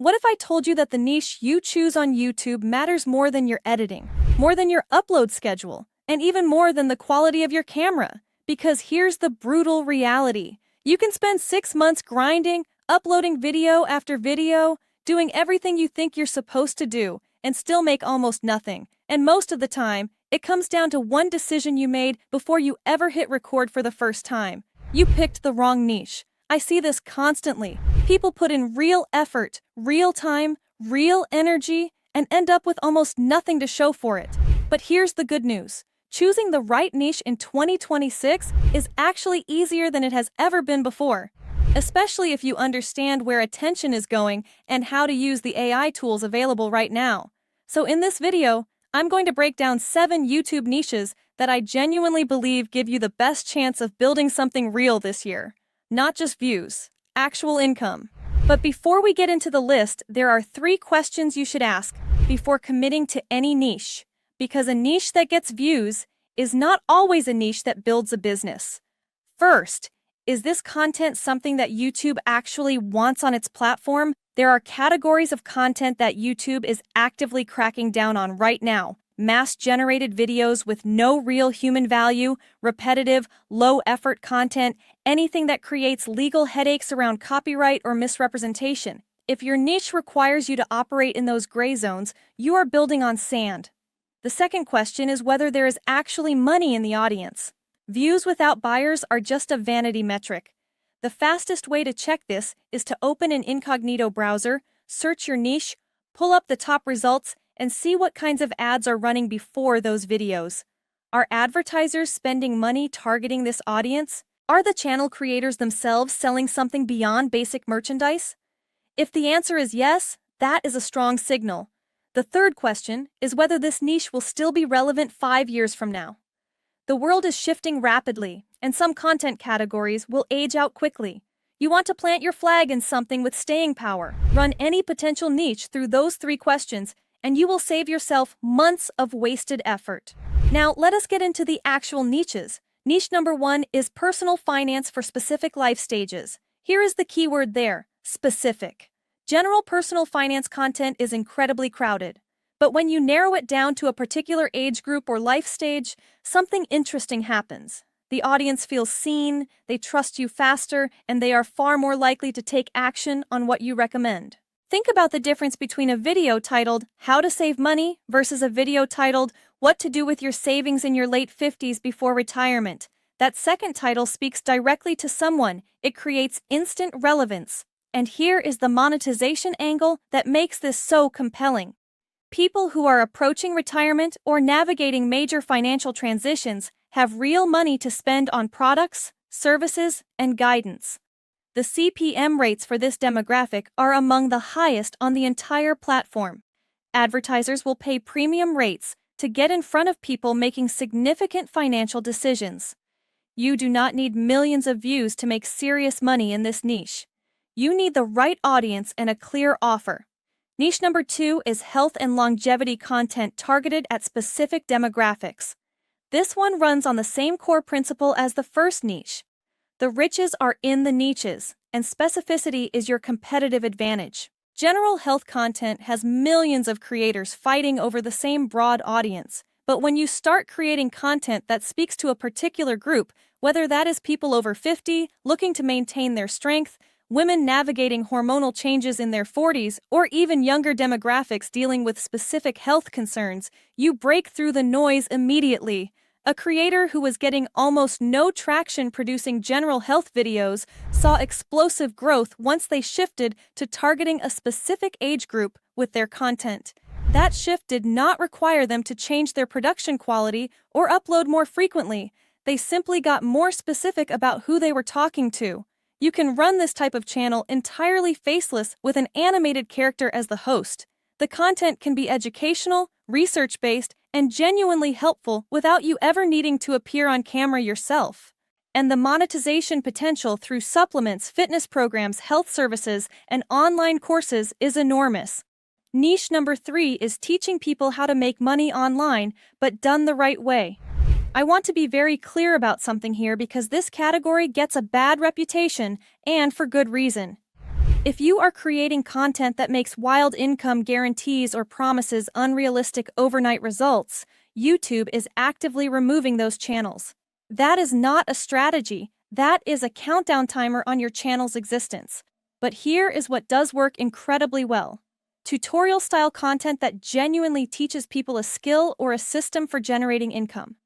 What if I told you that the niche you choose on YouTube matters more than your editing, more than your upload schedule, and even more than the quality of your camera? Because here's the brutal reality. You can spend 6 months grinding, uploading video after video, doing everything you think you're supposed to do, and still make almost nothing. And most of the time, it comes down to one decision you made before you ever hit record for the first time. You picked the wrong niche. I see this constantly. People put in real effort, real time, real energy, and end up with almost nothing to show for it. But here's the good news. Choosing the right niche in 2026 is actually easier than it has ever been before, especially if you understand where attention is going and how to use the AI tools available right now. So in this video, I'm going to break down 7 YouTube niches that I genuinely believe give you the best chance of building something real this year. Not just views, actual income. But before we get into the list, there are 3 questions you should ask before committing to any niche. Because a niche that gets views is not always a niche that builds a business. First, is this content something that YouTube actually wants on its platform? There are categories of content that YouTube is actively cracking down on right now. Mass-generated videos with no real human value, repetitive, low-effort content, anything that creates legal headaches around copyright or misrepresentation. If your niche requires you to operate in those gray zones, you are building on sand. The second question is whether there is actually money in the audience. Views without buyers are just a vanity metric. The fastest way to check this is to open an incognito browser, search your niche, pull up the top results, and see what kinds of ads are running before those videos. Are advertisers spending money targeting this audience? Are the channel creators themselves selling something beyond basic merchandise? If the answer is yes, that is a strong signal. The third question is whether this niche will still be relevant 5 years from now. The world is shifting rapidly, and some content categories will age out quickly. You want to plant your flag in something with staying power. Run any potential niche through those 3 questions, and you will save yourself months of wasted effort. Now, let us get into the actual niches. Niche number 1 is personal finance for specific life stages. Here is the keyword there, specific. General personal finance content is incredibly crowded. But when you narrow it down to a particular age group or life stage, something interesting happens. The audience feels seen, they trust you faster, and they are far more likely to take action on what you recommend. Think about the difference between a video titled, How to Save Money, versus a video titled, What to Do with Your Savings in Your Late 50s Before Retirement. That second title speaks directly to someone. It creates instant relevance. And here is the monetization angle that makes this so compelling. People who are approaching retirement or navigating major financial transitions have real money to spend on products, services, and guidance. The CPM rates for this demographic are among the highest on the entire platform. Advertisers will pay premium rates to get in front of people making significant financial decisions. You do not need millions of views to make serious money in this niche. You need the right audience and a clear offer. Niche number 2 is health and longevity content targeted at specific demographics. This one runs on the same core principle as the first niche. The riches are in the niches, and specificity is your competitive advantage. General health content has millions of creators fighting over the same broad audience, but when you start creating content that speaks to a particular group, whether that is people over 50 looking to maintain their strength, women navigating hormonal changes in their 40s, or even younger demographics dealing with specific health concerns, you break through the noise immediately. A creator who was getting almost no traction producing general health videos saw explosive growth once they shifted to targeting a specific age group with their content. That shift did not require them to change their production quality or upload more frequently. They simply got more specific about who they were talking to. You can run this type of channel entirely faceless with an animated character as the host. The content can be educational, research-based, and genuinely helpful without you ever needing to appear on camera yourself. And the monetization potential through supplements, fitness programs, health services, and online courses is enormous. Niche number 3 is teaching people how to make money online, but done the right way. I want to be very clear about something here because this category gets a bad reputation, and for good reason. If you are creating content that makes wild income guarantees or promises unrealistic overnight results, YouTube is actively removing those channels. That is not a strategy, that is a countdown timer on your channel's existence. But here is what does work incredibly well. Tutorial-style content that genuinely teaches people a skill or a system for generating income.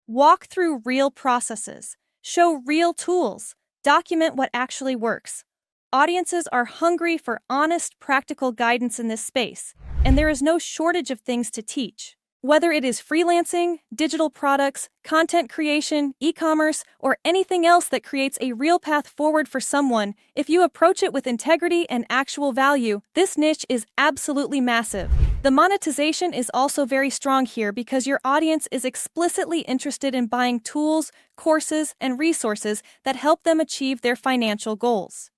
Walk through real processes, show real tools, document what actually works. Audiences are hungry for honest, practical guidance in this space, and there is no shortage of things to teach. Whether it is freelancing, digital products, content creation, e-commerce, or anything else that creates a real path forward for someone, if you approach it with integrity and actual value, this niche is absolutely massive. The monetization is also very strong here because your audience is explicitly interested in buying tools, courses, and resources that help them achieve their financial goals.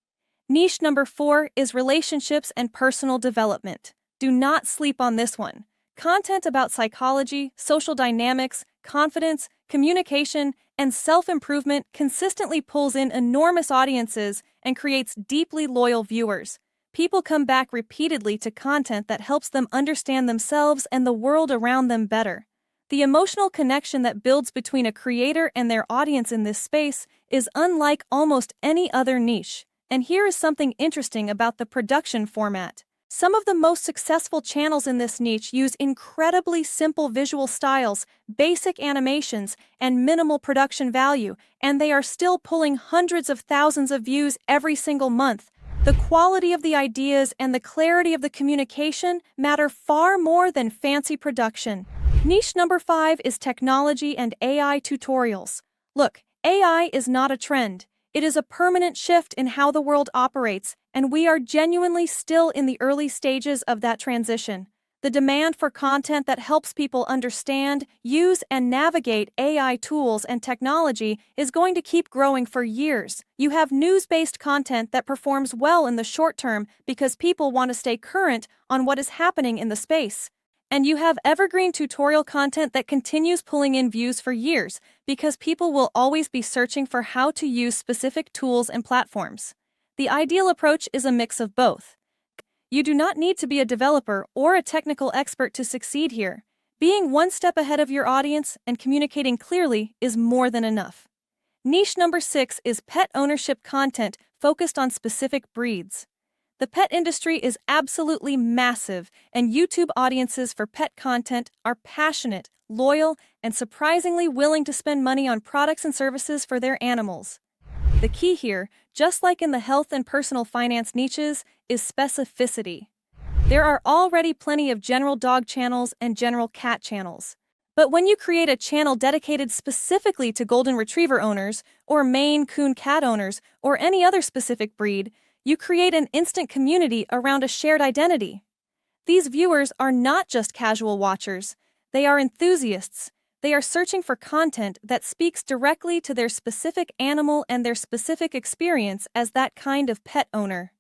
Niche number 4 is relationships and personal development. Do not sleep on this one. Content about psychology, social dynamics, confidence, communication, and self-improvement consistently pulls in enormous audiences and creates deeply loyal viewers. People come back repeatedly to content that helps them understand themselves and the world around them better. The emotional connection that builds between a creator and their audience in this space is unlike almost any other niche. And here is something interesting about the production format. Some of the most successful channels in this niche use incredibly simple visual styles, basic animations, and minimal production value, and they are still pulling hundreds of thousands of views every single month. The quality of the ideas and the clarity of the communication matter far more than fancy production. Niche number 5 is technology and AI tutorials. Look, AI is not a trend. It is a permanent shift in how the world operates, and we are genuinely still in the early stages of that transition. The demand for content that helps people understand, use, and navigate AI tools and technology is going to keep growing for years. You have news-based content that performs well in the short term because people want to stay current on what is happening in the space. And you have evergreen tutorial content that continues pulling in views for years because people will always be searching for how to use specific tools and platforms. The ideal approach is a mix of both. You do not need to be a developer or a technical expert to succeed here. Being one step ahead of your audience and communicating clearly is more than enough. Niche number 6 is pet ownership content focused on specific breeds. The pet industry is absolutely massive, and YouTube audiences for pet content are passionate, loyal, and surprisingly willing to spend money on products and services for their animals. The key here, just like in the health and personal finance niches, is specificity. There are already plenty of general dog channels and general cat channels. But when you create a channel dedicated specifically to golden retriever owners, or Maine Coon cat owners, or any other specific breed, you create an instant community around a shared identity. These viewers are not just casual watchers, they are enthusiasts. They are searching for content that speaks directly to their specific animal and their specific experience as that kind of pet owner.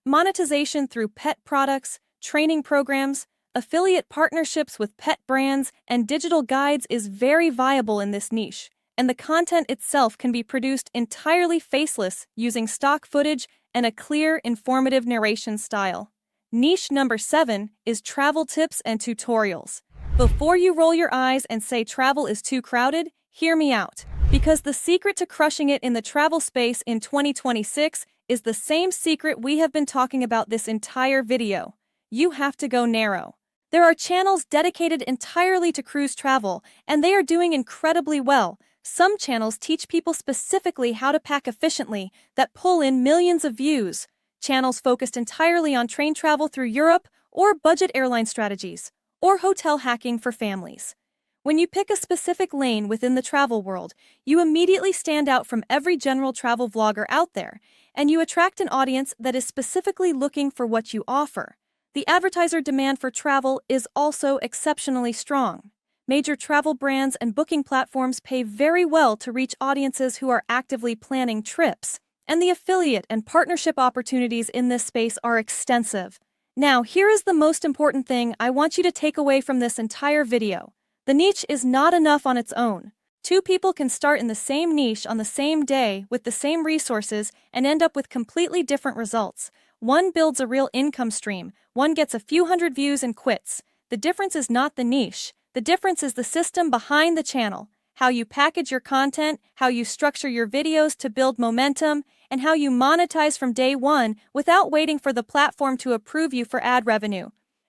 Monetization through pet products, training programs, affiliate partnerships with pet brands, and digital guides is very viable in this niche, and the content itself can be produced entirely faceless using stock footage and a clear, informative narration style. Niche number 7 is travel tips and tutorials. Before you roll your eyes and say travel is too crowded, hear me out. Because the secret to crushing it in the travel space in 2026 is the same secret we have been talking about this entire video. You have to go narrow. There are channels dedicated entirely to cruise travel, and they are doing incredibly well. Some channels teach people specifically how to pack efficiently that pull in millions of views. Channels focused entirely on train travel through Europe, or budget airline strategies, or hotel hacking for families. When you pick a specific lane within the travel world, you immediately stand out from every general travel vlogger out there, and you attract an audience that is specifically looking for what you offer. The advertiser demand for travel is also exceptionally strong. Major travel brands and booking platforms pay very well to reach audiences who are actively planning trips, and the affiliate and partnership opportunities in this space are extensive. Now, here is the most important thing I want you to take away from this entire video. The niche is not enough on its own. Two people can start in the same niche on the same day with the same resources and end up with completely different results. One builds a real income stream, one gets a few hundred views and quits. The difference is not the niche. The difference is the system behind the channel. How you package your content, how you structure your videos to build momentum, and how you monetize from day one without waiting for the platform to approve you for ad revenue.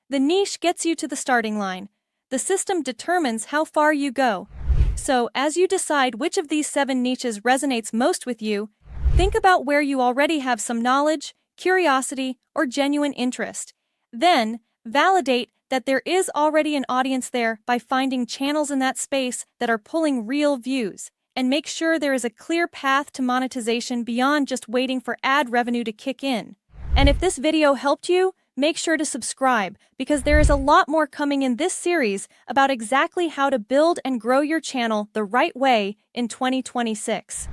The niche gets you to the starting line. The system determines how far you go. So, as you decide which of these 7 niches resonates most with you, think about where you already have some knowledge, curiosity, or genuine interest. Then, validate that there is already an audience there by finding channels in that space that are pulling real views, and make sure there is a clear path to monetization beyond just waiting for ad revenue to kick in. And if this video helped you, make sure to subscribe, because there is a lot more coming in this series about exactly how to build and grow your channel the right way in 2026.